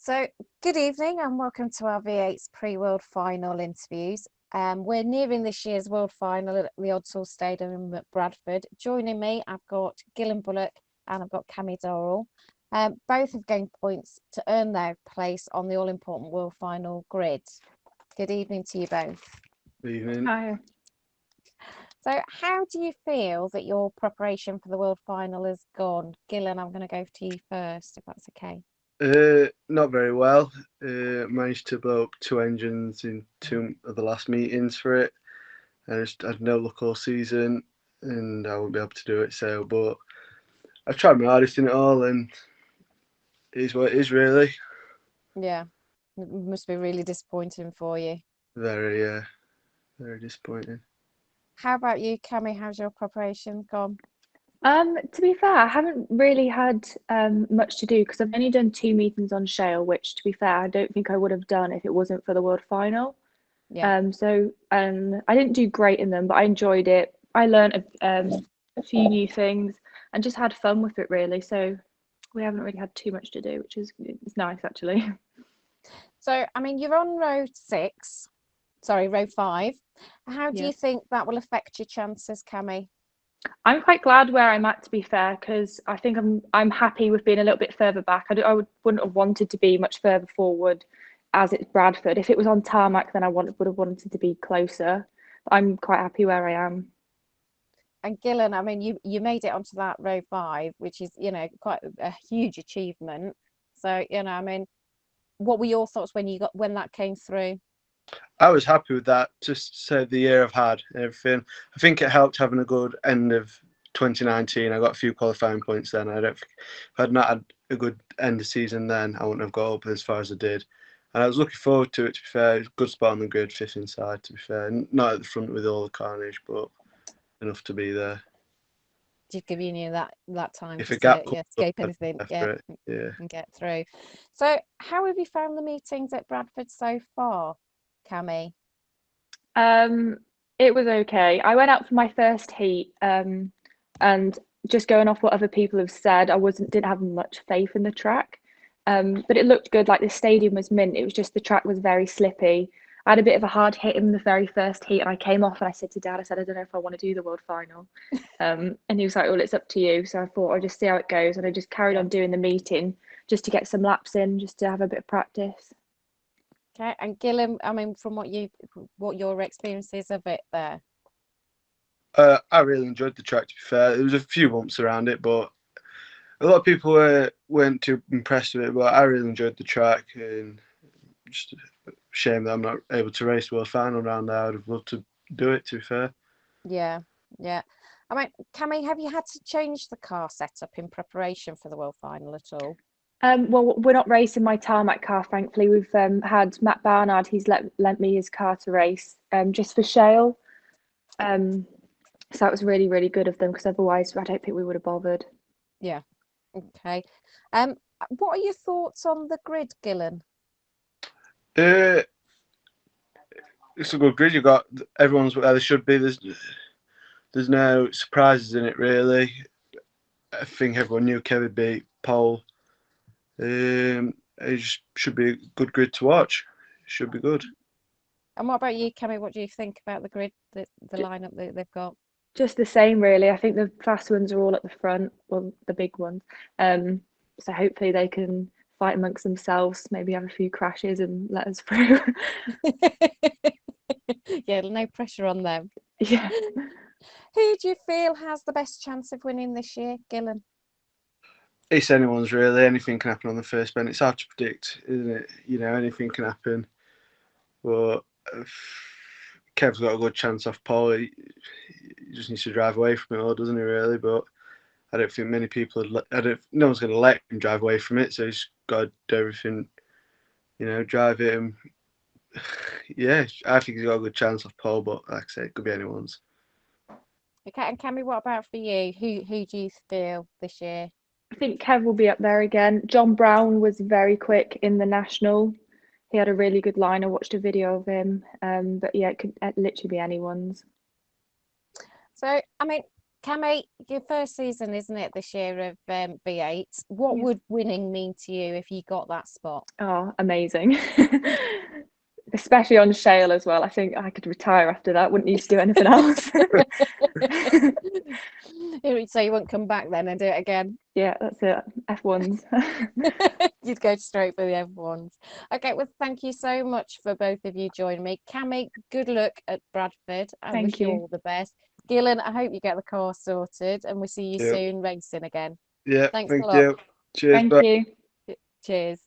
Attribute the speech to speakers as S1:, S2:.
S1: So, good evening and welcome to our V8's pre-World Final interviews. We're nearing this year's World Final at the Odsal Stadium at Bradford. Joining me, I've got Gilen Bullock and I've got Camey Dorrell. Both have gained points to earn their place on the all-important World Final grid. Good evening to you both.
S2: Good evening.
S3: Hi.
S1: So, how do you feel that your preparation for the World Final has gone? Gilen, I'm going to go to you first, if that's okay.
S2: Not very well. Managed to blow up two engines in two of the last meetings for it. I just had no luck all season, and I won't be able to do it. So, but I've tried my hardest in it all, and it is what it is. Really,
S1: Yeah, it must be really disappointing for you.
S2: very, very disappointing.
S1: How about you, Cammy? How's your preparation gone?
S3: To be fair, I haven't really had much to do because I've only done two meetings on shale, which to be fair, I don't think I would have done if it wasn't for the World Final.
S1: Yeah.
S3: I didn't do great in them, but I enjoyed it. I learned a few new things and just had fun with it really. So we haven't really had too much to do, which is it's nice actually.
S1: So, I mean, you're on row 5. How do
S3: Yeah.
S1: you think that will affect your chances, Cammy?
S3: I'm quite glad where I'm at, to be fair, because I think I'm happy with being a little bit further back. Wouldn't have wanted to be much further forward, as it's Bradford. If it was on tarmac, then would have wanted to be closer. But I'm quite happy where I am.
S1: And Gilen, I mean, you made it onto that row 5, which is, quite a huge achievement. So, I mean, what were your thoughts when that came through?
S2: I was happy with that. Just said the year I've had and everything. I think it helped having a good end of 2019. I got a few qualifying points then. I don't think if I'd not had a good end of season then, I wouldn't have got up as far as I did. And I was looking forward to it. To be fair, good spot on the grid, fifth inside. To be fair, not at the front with all the carnage, but enough to be there.
S1: Just giving you that time
S2: If a
S1: just
S2: gap
S1: to
S2: comes up,
S1: escape
S2: I'd be
S1: anything,
S2: there for it. Yeah.
S1: and get through. So, how have you found the meetings at Bradford so far, Cammy?
S3: Um, it was okay. I went out for my first heat, and just going off what other people have said, didn't have much faith in the track. But it looked good. Like the stadium was mint. It was just the track was very slippy. I had a bit of a hard hit in the very first heat, and I came off and I said to Dad, I said, I don't know if I want to do the World Final. And he was like, well, it's up to you. So I thought I'll just see how it goes, and I just carried on doing the meeting just to get some laps in, just to have a bit of practice.
S1: Okay, and Gilen, I mean, from what your experience is of it there.
S2: I really enjoyed the track. To be fair, there was a few bumps around it, but a lot of people weren't too impressed with it. But I really enjoyed the track, and just a shame that I'm not able to race the World Final round there. I would have loved to do it. To be fair,
S1: Yeah, yeah. I mean, Cammy, have you had to change the car setup in preparation for the World Final at all?
S3: Well, we're not racing my tarmac car, thankfully. We've had Matt Barnard. He's lent me his car to race, just for shale. So that was really, really good of them because otherwise I don't think we would have bothered.
S1: Yeah. Okay. What are your thoughts on the grid, Gilen?
S2: uh, it's a good grid. You got everyone's where they should be. There's no surprises in it really. I think everyone knew Kevin beat Pole. It should be a good grid to watch. It should be good.
S1: And what about you, Cammy? What do you think about the grid, the lineup that they've got?
S3: Just the same, really. I think the fast ones are all at the front, well, the big ones. So hopefully they can fight amongst themselves, maybe have a few crashes and let us through.
S1: Yeah, no pressure on them.
S3: Yeah.
S1: Who do you feel has the best chance of winning this year, Gilen?
S2: It's anyone's really. Anything can happen on the first bend. It's hard to predict, isn't it? Anything can happen. But Kev's got a good chance off Paul. He just needs to drive away from it all, doesn't he? Really, but I don't think many people. No one's going to let him drive away from it. So he's got to do everything. Drive it. And, yeah, I think he's got a good chance off Paul. But like I say, it could be anyone's.
S1: Okay, and Cammy, what about for you? Who do you feel this year?
S3: I think Kev will be up there again. John Brown was very quick in the national. He had a really good line. I watched a video of him. But yeah, it could literally be anyone's.
S1: So, I mean, Camey, your first season, isn't it, this year of V8? What
S3: Yeah.
S1: would winning mean to you if you got that spot?
S3: Oh, amazing. Especially on Shale as well. I think I could retire after that. Wouldn't need to do anything else.
S1: So you won't come back then and do it again?
S3: Yeah, that's it. F1s.
S1: You'd go straight for the F1s. Okay, well, thank you so much for both of you joining me. Cammy, good luck at Bradford. I
S3: Thank
S1: wish you
S3: you.
S1: all the best. Gilen, I hope you get the car sorted and we'll see you
S2: Yep.
S1: soon racing again.
S2: Yeah,
S1: Thanks a
S2: thank
S1: lot.
S2: you. Cheers,
S3: Thank
S2: bye.
S3: you.
S1: Cheers.